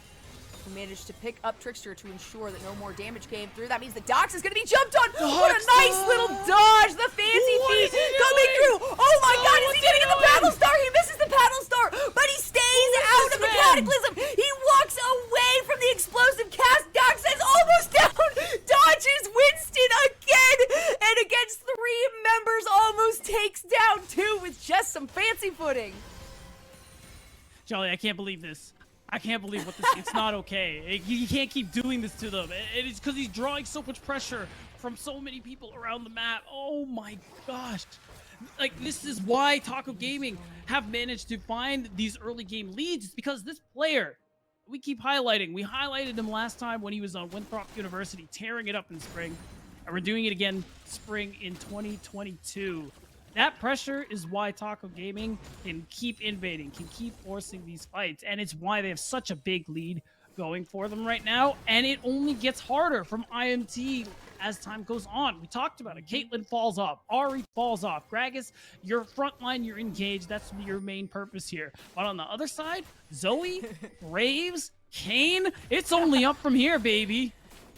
[SPEAKER 4] who managed to pick up Trickster to ensure that no more damage came through. That means the Dox is going to be jumped on. What a nice little dodge. The fancy feet coming through. Oh my god, is he going to get the Battle Star? He misses the Battle Star, but he stays out of the Cataclysm. He walks away from the explosive cast. Dox is almost down. Dodges Winston again. And against 3 members, almost takes down 2 with just some fancy footing.
[SPEAKER 5] Jolly, I can't believe this. I can't believe what this. It's not okay. You can't keep doing this to them. It is because he's drawing so much pressure from so many people around the map. Oh my gosh. Like, this is why Taco Gaming have managed to find these early game leads. It's because this player, we keep highlighting. We highlighted him last time when he was on Winthrop University, tearing it up in spring. And we're doing it again spring in 2022. That pressure is why Taco Gaming can keep invading, can keep forcing these fights, and it's why they have such a big lead going for them right now, and it only gets harder from IMT as time goes on. We talked about it. Caitlyn falls off. Ari falls off. Gragas, your front line, you're engaged. That's your main purpose here. But on the other side, Zoe, Graves, Kane, it's only up from here, baby.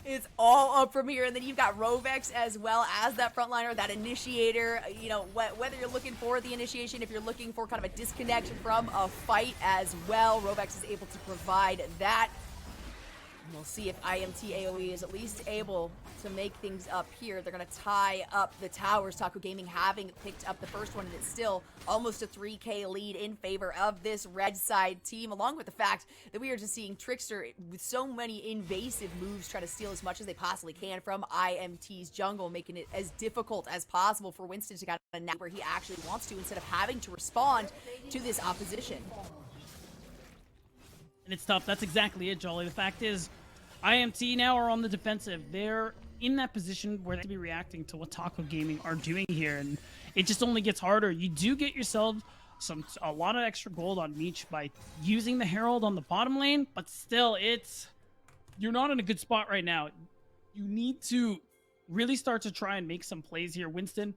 [SPEAKER 4] It's all up from here, and then you've got Rovex as well as that frontliner, that initiator. You know, whether you're looking for the initiation, if you're looking for kind of a disconnection from a fight as well, Rovex is able to provide that. And we'll see if IMT AOE is at least able to make things up here. They're going to tie up the towers. Taco Gaming having picked up the first one, and it's still almost a 3K lead in favor of this red side team, along with the fact that we are just seeing Trickster with so many invasive moves try to steal as much as they possibly can from IMT's jungle, making it as difficult as possible for Winston to get a nap where he actually wants to instead of having to respond to this opposition.
[SPEAKER 5] And it's tough. That's exactly it, Jolly. The fact is, IMT now are on the defensive. They're in that position where they should be reacting to what Taco Gaming are doing here, and it just only gets harder. You do get yourself a lot of extra gold on Meech by using the Herald on the bottom lane, but still, you're not in a good spot right now. You need to really start to try and make some plays here. Winston,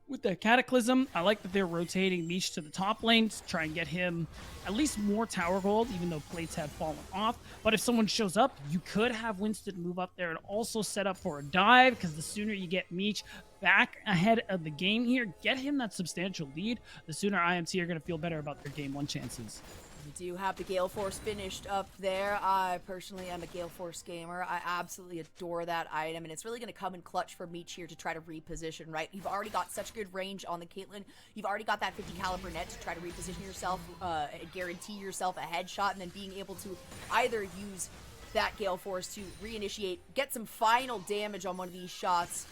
[SPEAKER 5] with the Cataclysm, I like that they're rotating Meech to the top lane to try and get him at least more tower gold, even though plates have fallen off. But if someone shows up, you could have Winston move up there and also set up for a dive, because the sooner you get Meech back ahead of the game here, get him that substantial lead, the sooner IMT are going to feel better about their game 1 chances.
[SPEAKER 4] We do have the Gale Force finished up there. I personally am a Gale Force gamer. I absolutely adore that item, and it's really going to come in clutch for Meech here to try to reposition, right? You've already got such good range on the Caitlyn. You've already got that 50 caliber net to try to reposition yourself, guarantee yourself a headshot, and then being able to either use that Gale Force to reinitiate, get some final damage on one of these shots,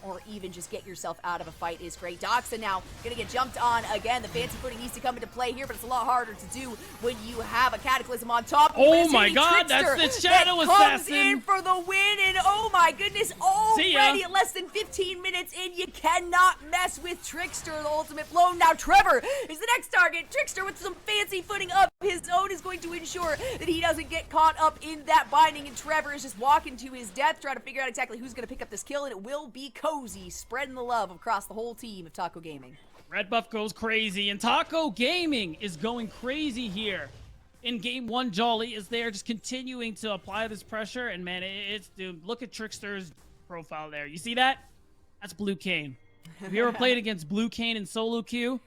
[SPEAKER 4] or even just get yourself out of a fight is great. Doxa now gonna get jumped on again. The fancy footing needs to come into play here, but it's a lot harder to do when you have a Cataclysm on top.
[SPEAKER 5] Oh my god, that's the Shadow Assassin!
[SPEAKER 4] Comes in for the win, and oh my goodness, already at less than 15 minutes in, you cannot mess with Trickster. The ultimate blow. Now Trevor is the next target. Trickster with some fancy footing of his own is going to ensure that he doesn't get caught up in that binding, and Trevor is just walking to his death, trying to figure out exactly who's gonna pick up this kill, and it will be Cozy, spreading the love across the whole team of Taco Gaming.
[SPEAKER 5] Red buff goes crazy, and Taco Gaming is going crazy here. In game 1, Jolly is there just continuing to apply this pressure, and man, dude, look at Trickster's profile there. You see that? That's Blue Kane. Have you ever played against Blue Kane in solo queue?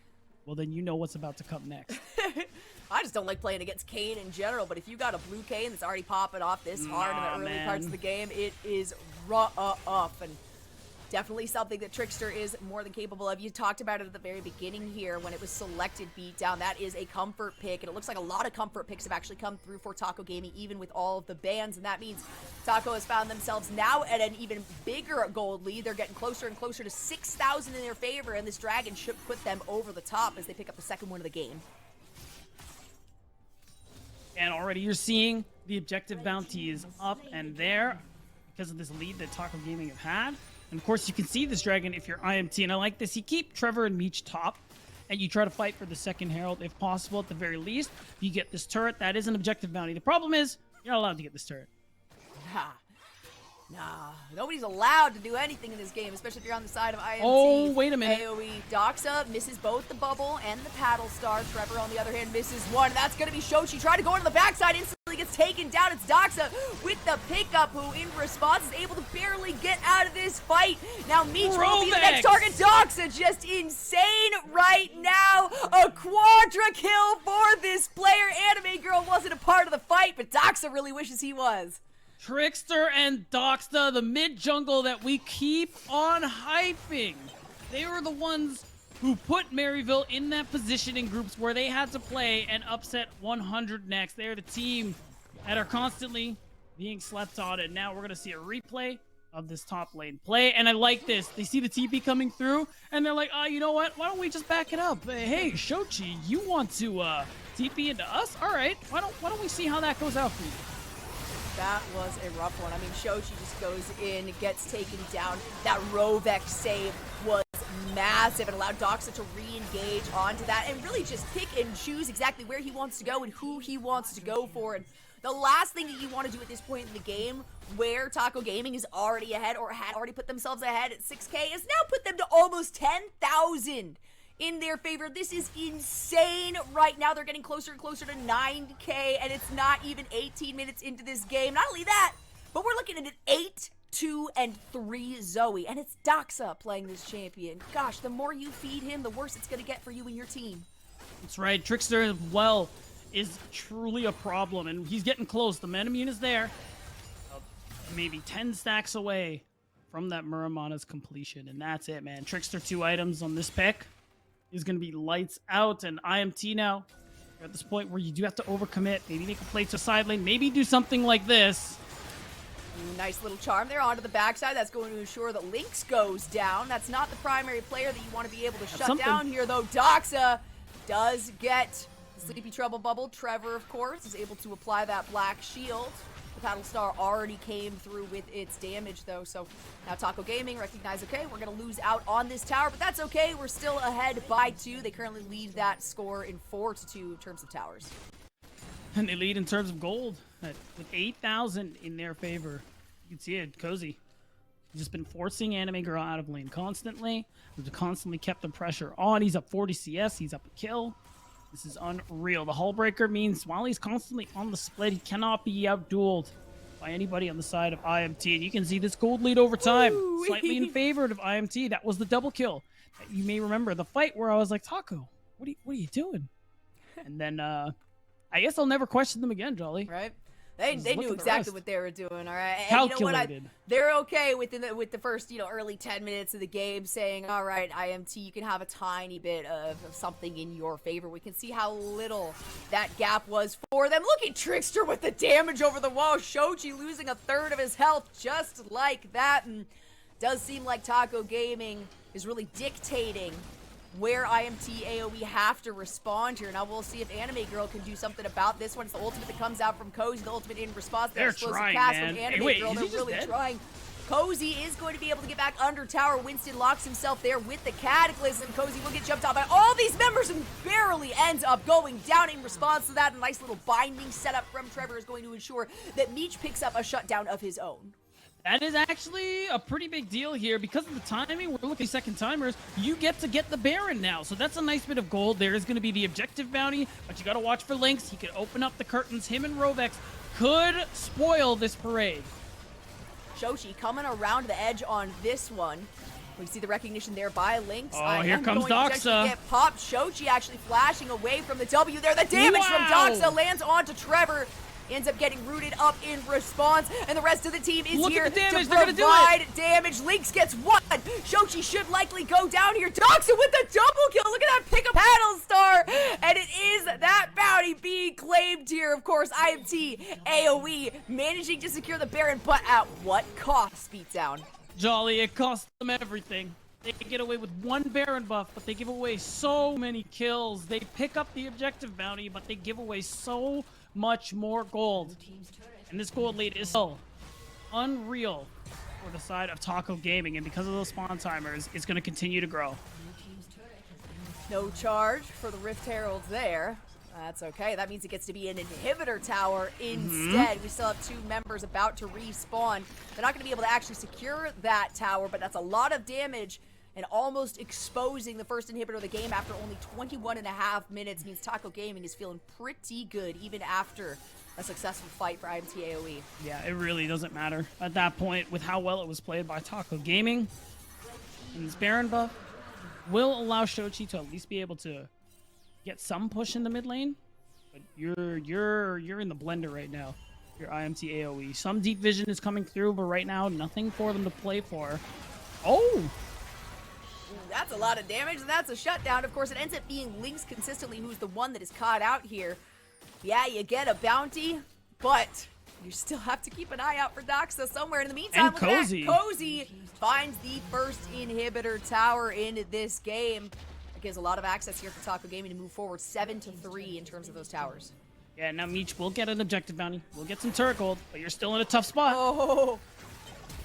[SPEAKER 5] Well, then you know what's about to come next.
[SPEAKER 4] I just don't like playing against Kane in general, but if you got a Blue Kane that's already popping off this hard in the early parts of the game, it is rough, and definitely something that Trickster is more than capable of. You talked about it at the very beginning here when it was selected beatdown. That is a comfort pick, and it looks like a lot of comfort picks have actually come through for Taco Gaming, even with all of the bans, and that means Taco has found themselves now at an even bigger gold lead. They're getting closer and closer to 6,000 in their favor, and this dragon should put them over the top as they pick up the second win of the game.
[SPEAKER 5] And already you're seeing the objective bounty is up and there because of this lead that Taco Gaming have had. And of course, you can see this dragon if you're IMT. And I like this. You keep Trevor and Meech top, and you try to fight for the second Herald if possible. At the very least, you get this turret. That is an objective bounty. The problem is, you're not allowed to get this turret.
[SPEAKER 4] Nah, nobody's allowed to do anything in this game, especially if you're on the side of IMT.
[SPEAKER 5] Oh, wait a minute.
[SPEAKER 4] AOE. Doxa misses both the bubble and the paddle star. Trevor, on the other hand, misses one. That's going to be Shochi. Trying to go into the backside, instantly gets taken down. It's Doxa with the pickup, who in response is able to barely get out of this fight. Now Meech will be the next target. Doxa just insane right now. A quadra kill for this player. Anime Girl wasn't a part of the fight, but Doxa really wishes he was.
[SPEAKER 5] Trickster and Doxa, the mid-jungle that we keep on hyping. They were the ones who put Maryville in that position in groups where they had to play and upset 100 next. They're the team that are constantly being slept on, and now we're going to see a replay of this top lane play. And I like this. They see the TP coming through, and they're like, you know what? Why don't we just back it up? Hey, Shochi, you want to TP into us? All right. Why don't we see how that goes out for you?
[SPEAKER 4] That was a rough one. I mean, Shochi just goes in, gets taken down. That Rovek save was massive and allowed Doxa to re-engage onto that and really just pick and choose exactly where he wants to go and who he wants to go for. And the last thing that you want to do at this point in the game, where Taco Gaming is already ahead or had already put themselves ahead at 6K, is now put them to almost 10,000 in their favor. This is insane right now. They're getting closer and closer to 9K, and it's not even 18 minutes into this game. Not only that, but we're looking at an 8, 2, and 3 Zoe, and it's Doxa playing this champion. Gosh, the more you feed him, the worse it's going to get for you and your team.
[SPEAKER 5] That's right. Trickster as well is truly a problem, and he's getting close. The Metamune is there. Maybe 10 stacks away from that Muramana's completion, and that's it, man. Trickster 2 items on this pick is going to be lights out, and IMT now. You're at this point where you do have to overcommit. Maybe make a play to side lane. Maybe do something like this.
[SPEAKER 4] Nice little charm there onto the backside. That's going to ensure that Lynx goes down. That's not the primary player that you want to be able to shut down here, though. Doxa does get Sleepy Trouble Bubble. Trevor, of course, is able to apply that black shield. The Paddle Star already came through with its damage, though, so now Taco Gaming recognize, okay, we're going to lose out on this tower, but that's okay. We're still ahead by 2. They currently lead that score in 4-2 in terms of towers.
[SPEAKER 5] And they lead in terms of gold with 8,000 in their favor. You can see it, Cozy. He's just been forcing Anime Girl out of lane constantly. We've constantly kept the pressure on. He's up 40 CS. He's up a kill. This is unreal. The Hullbreaker means while he's constantly on the split, he cannot be outdueled by anybody on the side of IMT. And you can see this gold lead over time, slightly in favor of IMT. That was the double kill. You may remember the fight where I was like, Taco, what are you doing? And then I guess I'll never question them again, Jolly.
[SPEAKER 4] Right? They knew exactly what they were doing, all right? And
[SPEAKER 5] calculated.
[SPEAKER 4] You know what? They're okay with the first, early 10 minutes of the game saying, all right, IMT, you can have a tiny bit of something in your favor. We can see how little that gap was for them. Look at Trickster with the damage over the wall. Shochi losing a third of his health just like that. And does seem like Taco Gaming is really dictating where IMT AOE have to respond here. Now we'll see if Anime Girl can do something about this one. It's the ultimate that comes out from Cozy, the ultimate in response.
[SPEAKER 5] They're trying, man.
[SPEAKER 4] From Anime
[SPEAKER 5] Wait,
[SPEAKER 4] Girl. They're really trying. Cozy is going to be able to get back under tower. Winston locks himself there with the Cataclysm. Cozy will get jumped out by all these members and barely ends up going down in response to that. A nice little binding setup from Trevor is going to ensure that Meech picks up a shutdown of his own.
[SPEAKER 5] That is actually a pretty big deal here. Because of the timing, we're looking at second timers. You get to get the Baron now. So that's a nice bit of gold. There is going to be the objective bounty, but you got to watch for Lynx. He could open up the curtains. Him and Rovex could spoil this parade.
[SPEAKER 4] Shochi coming around the edge on this one. We see the recognition there by Lynx.
[SPEAKER 5] Oh, here comes Doxa.
[SPEAKER 4] Get popped. Shochi actually flashing away from the W there. The damage from Doxa lands onto Trevor. Ends up getting rooted up in response, and the rest of the team is here to provide damage. Lynx gets one. Shochi should likely go down here. Doxa with the double kill. Look at that pick-up Paddle Star, and it is that bounty being claimed here. Of course, IMT AOE managing to secure the Baron, but at what cost, Beatdown?
[SPEAKER 5] Jolly, it cost them everything. They can get away with one Baron buff, but they give away so many kills. They pick up the objective bounty, but they give away so much more gold. And this gold lead is so unreal. for the side of Taco Gaming, and because of those spawn timers, it's going to continue to grow.
[SPEAKER 4] No charge for the Rift Heralds there. That's okay. That means it gets to be an inhibitor tower instead. We still have 2 members about to respawn. They're not going to be able to actually secure that tower, but that's a lot of damage and almost exposing the first inhibitor of the game after only 21.5 minutes. Means Taco Gaming is feeling pretty good even after a successful fight for IMT AOE.
[SPEAKER 5] Yeah, it really doesn't matter at that point with how well it was played by Taco Gaming. And this Baron buff will allow Shochi to at least be able to get some push in the mid lane, but you're in the blender right now. Your IMT AOE. Some deep vision is coming through, but right now nothing for them to play for. Oh,
[SPEAKER 4] that's a lot of damage, and that's a shutdown. Of course, it ends up being Lynx consistently who's the one that is caught out here. Yeah, you get a bounty, but you still have to keep an eye out for Doxa somewhere. In the meantime,
[SPEAKER 5] and
[SPEAKER 4] look at
[SPEAKER 5] Cozy.
[SPEAKER 4] that. Cozy finds the first inhibitor tower in this game. It gives a lot of access here for Taco Gaming to move forward 7-3 in terms of those towers.
[SPEAKER 5] Yeah, now Meech will get an objective bounty. We'll get some turret gold, but you're still in a tough spot.
[SPEAKER 4] Oh,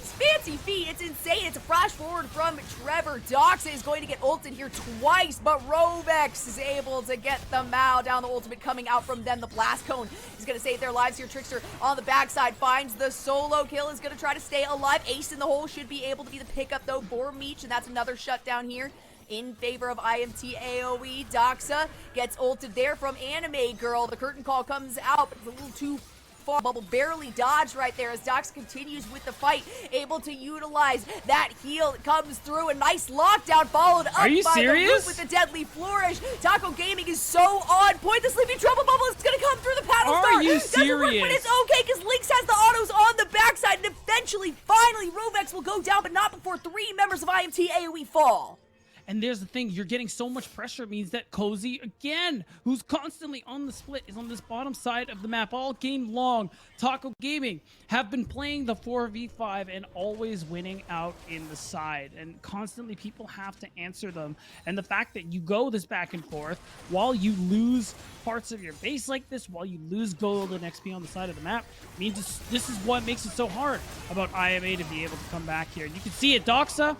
[SPEAKER 4] it's fancy feet. It's insane. It's a flash forward from Trevor. Doxa is going to get ulted here twice, but Rovex is able to get the Mao down. The ultimate coming out from them. The blast cone is going to save their lives here. Trickster on the backside finds the solo kill. Is going to try to stay alive. Ace in the hole should be able to be the pickup though for Meech, and that's another shutdown here in favor of IMT AOE. Doxa gets ulted there from Anime Girl. The curtain call comes out, but it's a little too far. Bubble barely dodged right there as Doxa continues with the fight, able to utilize that heal that comes through. A nice lockdown followed up by the Root with the deadly flourish. Taco Gaming is so on point. The Sleepy Trouble Bubble is going to come through the paddle star.
[SPEAKER 5] Are you
[SPEAKER 4] Doesn't work, but it's okay because Lynx has the autos on the backside, and eventually, finally, Rovex will go down, but not before 3 members of IMT AOE fall.
[SPEAKER 5] And there's the thing, you're getting so much pressure, it means that Cozy, again, who's constantly on the split, is on this bottom side of the map all game long. Taco Gaming have been playing the 4v5 and always winning out in the side. And constantly people have to answer them. And the fact that you go this back and forth while you lose parts of your base like this, while you lose gold and XP on the side of the map, means this is what makes it so hard about IMA to be able to come back here. And you can see it, Doxa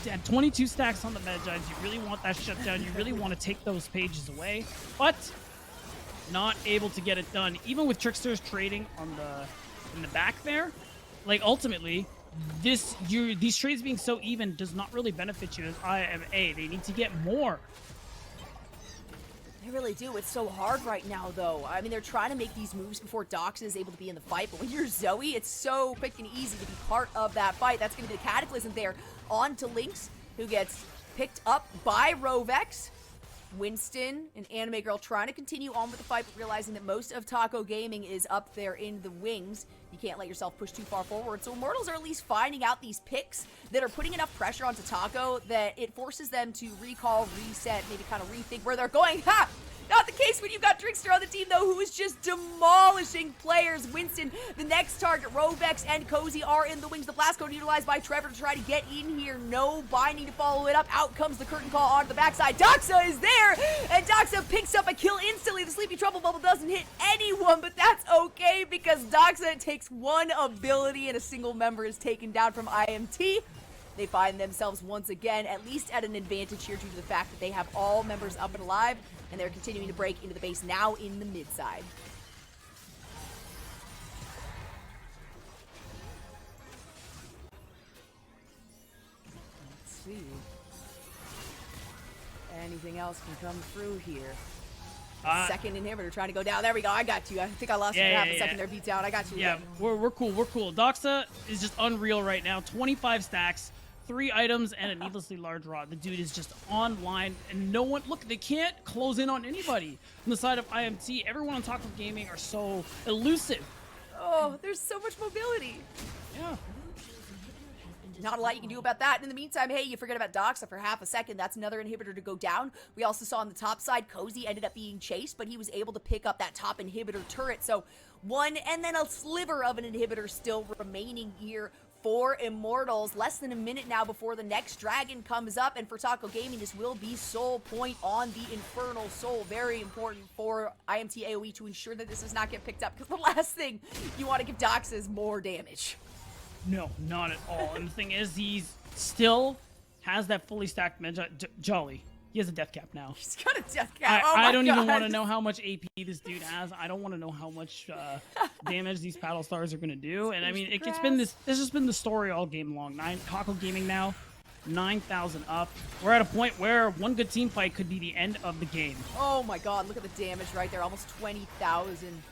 [SPEAKER 5] at 22 stacks on the Magi. You really want that shutdown. You really want to take those pages away, but not able to get it done. Even with Tricksters trading on in the back there, like ultimately, these trades being so even does not really benefit you as IMA. They need to get more.
[SPEAKER 4] They really do. It's so hard right now, though. I mean, they're trying to make these moves before Doxa is able to be in the fight, but when you're Zoe, it's so quick and easy to be part of that fight. That's going to be the Cataclysm there onto Lynx, who gets picked up by Rovex. Winston and Anime Girl trying to continue on with the fight, but realizing that most of Taco Gaming is up there in the wings. You can't let yourself push too far forward. So Immortals are at least finding out these picks that are putting enough pressure onto Taco that it forces them to recall, reset, maybe kind of rethink where they're going. Ha! Not the case when you've got Trickster on the team, though, who is just demolishing players. Winston, the next target. Rovex and Cozy are in the wings. The blast code utilized by Trevor to try to get in here. No binding to follow it up. Out comes the curtain call onto the backside. Doxa is there, and Doxa picks up a kill instantly. The Sleepy Trouble Bubble doesn't hit anyone, but that's okay because Doxa takes one ability and a single member is taken down from IMT. They find themselves once again at least at an advantage here due to the fact that they have all members up and alive, and they're continuing to break into the base now in the mid side. Let's see. Anything else can come through here. Second inhibitor trying to go down. There we go. I got you. I think I lost you for half a second there, beat down. I got you.
[SPEAKER 5] Yeah, we're cool. We're cool. Doxa is just unreal right now. 25 stacks. 3 items and a needlessly large rod. The dude is just online, and no one, look, they can't close in on anybody. On the side of IMT, everyone on Taco Gaming are so elusive.
[SPEAKER 4] Oh, there's so much mobility.
[SPEAKER 5] Yeah.
[SPEAKER 4] Not a lot you can do about that. In the meantime, hey, you forget about Doxa for half a second. That's another inhibitor to go down. We also saw on the top side, Cozy ended up being chased, but he was able to pick up that top inhibitor turret. So one and then a sliver of an inhibitor still remaining here for Immortals. Less than a minute now before the next dragon comes up, and for Taco Gaming, this will be soul point on the Infernal Soul. Very important for IMT AOE to ensure that this does not get picked up, because the last thing you want to give Doxa is more damage.
[SPEAKER 5] No, not at all. And the thing is, he's still has that fully stacked Jolly. He has a death cap now.
[SPEAKER 4] He's got a death cap.
[SPEAKER 5] I don't even want to
[SPEAKER 4] God.
[SPEAKER 5] know how much AP this dude has. I don't want to know how much damage these paddle stars are gonna do. And I mean, it's been this has been the story all game long. Taco Gaming now, 9,000 up. We're at a point where one good team fight could be the end of the game.
[SPEAKER 4] Oh my god, look at the damage right there. Almost 20,000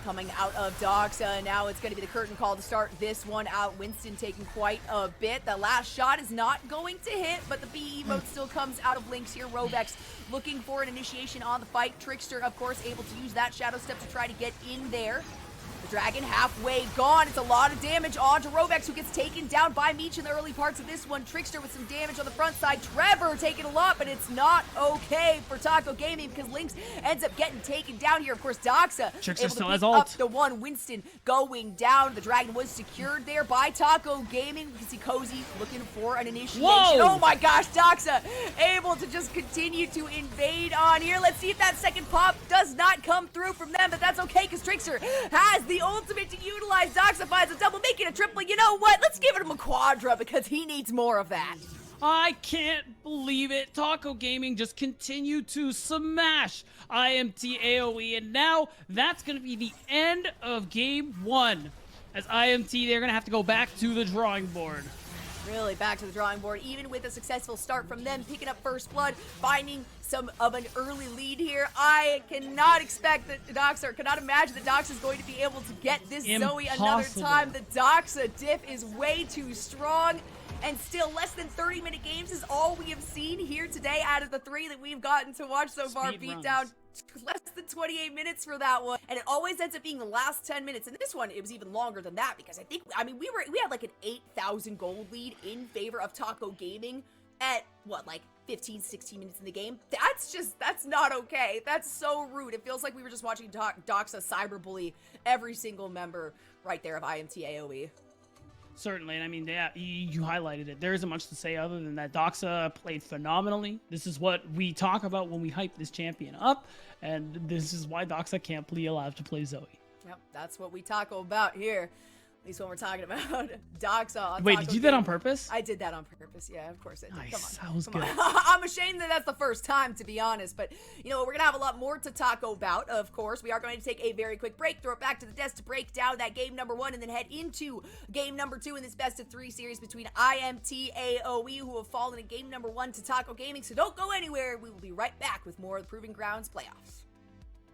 [SPEAKER 4] coming out of Doxa. Now it's going to be the curtain call to start this one out. Winston taking quite a bit. The last shot is not going to hit, but the B emote still comes out of Lynx here. Rovex looking for an initiation on the fight. Trickster, of course, able to use that Shadow Step to try to get in there. The Dragon halfway gone. It's a lot of damage on to Rovex, who gets taken down by Meech in the early parts of this one. Trickster with some damage on the front side. Trevor taking a lot, but it's not okay for Taco Gaming because Lynx ends up getting taken down here. Of course, Doxa
[SPEAKER 5] Trickster
[SPEAKER 4] able
[SPEAKER 5] still
[SPEAKER 4] to
[SPEAKER 5] has
[SPEAKER 4] pick
[SPEAKER 5] ult.
[SPEAKER 4] up the one. Winston going down. The Dragon was secured there by Taco Gaming. We can see Cozy looking for an initiation.
[SPEAKER 5] Whoa!
[SPEAKER 4] Oh my gosh, Doxa able to just continue to invade on here. Let's see if that second pop does not come through from them, but that's okay because Trickster has the ultimate to utilize. Doxa finds a double, making a triple. You know what? Let's give him a quadra because he needs more of that.
[SPEAKER 5] I can't believe it. Taco Gaming just continued to smash IMT AOE, and now that's going to be the end of game one. As IMT, they're going to have to go back to the drawing board.
[SPEAKER 4] Really back to the drawing board, even with a successful start from them, picking up first blood, finding some of an early lead here. I cannot expect that Doxa, or cannot imagine that Doxa is going to be able to get this Zoe another time. The Doxa diff is way too strong. And still, less than 30-minute games is all we have seen here today out of the 3 that we've gotten to watch so far. Beat down less than 28 minutes for that one. And it always ends up being the last 10 minutes. And this one, it was even longer than that because I mean, we had like an 8,000 gold lead in favor of Taco Gaming at, what, like 15, 16 minutes in the game? That's not okay. That's so rude. It feels like we were just watching Doxa cyberbully every single member right there of IMT AOE.
[SPEAKER 5] Certainly, and I mean, yeah, you highlighted it. There isn't much to say other than that Doxa played phenomenally. This is what we talk about when we hype this champion up, and this is why Doxa can't be allowed to play Zoe.
[SPEAKER 4] Yep, that's what we talk about here. At least when we're talking about Doxa.
[SPEAKER 5] Wait, did you do that on purpose?
[SPEAKER 4] I did that on purpose. Yeah, of course I did.
[SPEAKER 5] Nice.
[SPEAKER 4] Come on.
[SPEAKER 5] That was good.
[SPEAKER 4] I'm ashamed that that's the first time, to be honest. But, you know, we're going to have a lot more to talk about, of course. We are going to take a very quick break, throw it back to the desk to break down that game number 1, and then head into game number 2 in this best of 3 series between IMT AOE, who have fallen in game number 1 to Taco Gaming. So don't go anywhere. We will be right back with more of the Proving Grounds playoffs.